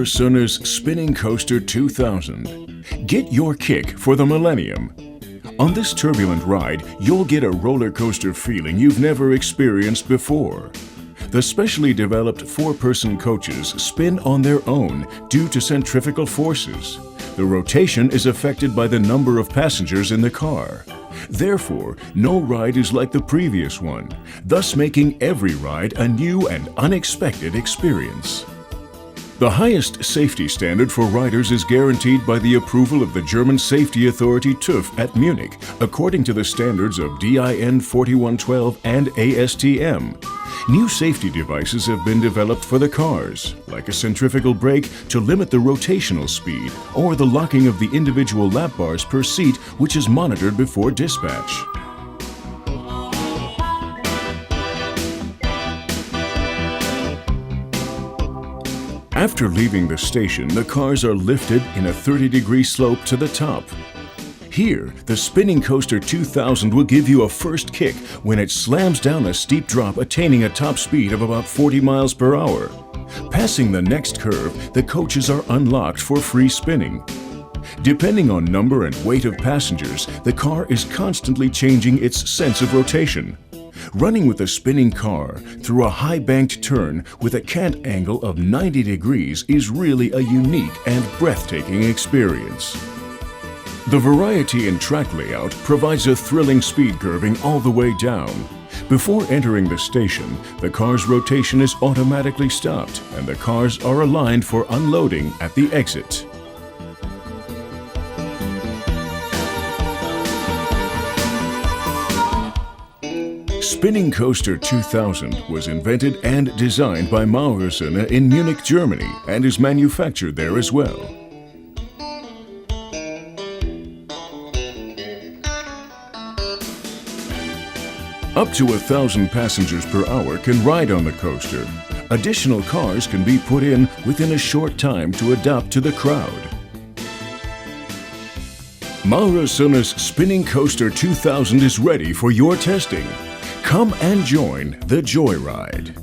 Maurer Söhne's Spinning Coaster 2000. Get your kick for the millennium. On this turbulent ride, you'll get a roller coaster feeling you've never experienced before. The specially developed four-person coaches spin on their own due to centrifugal forces. The rotation is affected by the number of passengers in the car. Therefore, no ride is like the previous one, thus making every ride a new and unexpected experience. The highest safety standard for riders is guaranteed by the approval of the German safety authority TÜV at Munich, according to the standards of DIN 4112 and ASTM. New safety devices have been developed for the cars, like a centrifugal brake to limit the rotational speed, or the locking of the individual lap bars per seat, which is monitored before dispatch. After leaving the station, the cars are lifted in a 30-degree slope to the top. Here, the Spinning Coaster 2000 will give you a first kick when it slams down a steep drop, attaining a top speed of about 40 miles per hour. Passing the next curve, the coaches are unlocked for free spinning. Depending on number and weight of passengers, the car is constantly changing its sense of rotation. Running with a spinning car through a high-banked turn with a cant angle of 90 degrees is really a unique and breathtaking experience. The variety in track layout provides a thrilling speed curving all the way down. Before entering the station, the car's rotation is automatically stopped and the cars are aligned for unloading at the exit. Spinning Coaster 2000 was invented and designed by Maurer Söhne in Munich, Germany, and is manufactured there as well. Up to 1,000 passengers per hour can ride on the coaster. Additional cars can be put in within a short time to adapt to the crowd. Maurer Söhne's Spinning Coaster 2000 is ready for your testing. Come and join the joyride.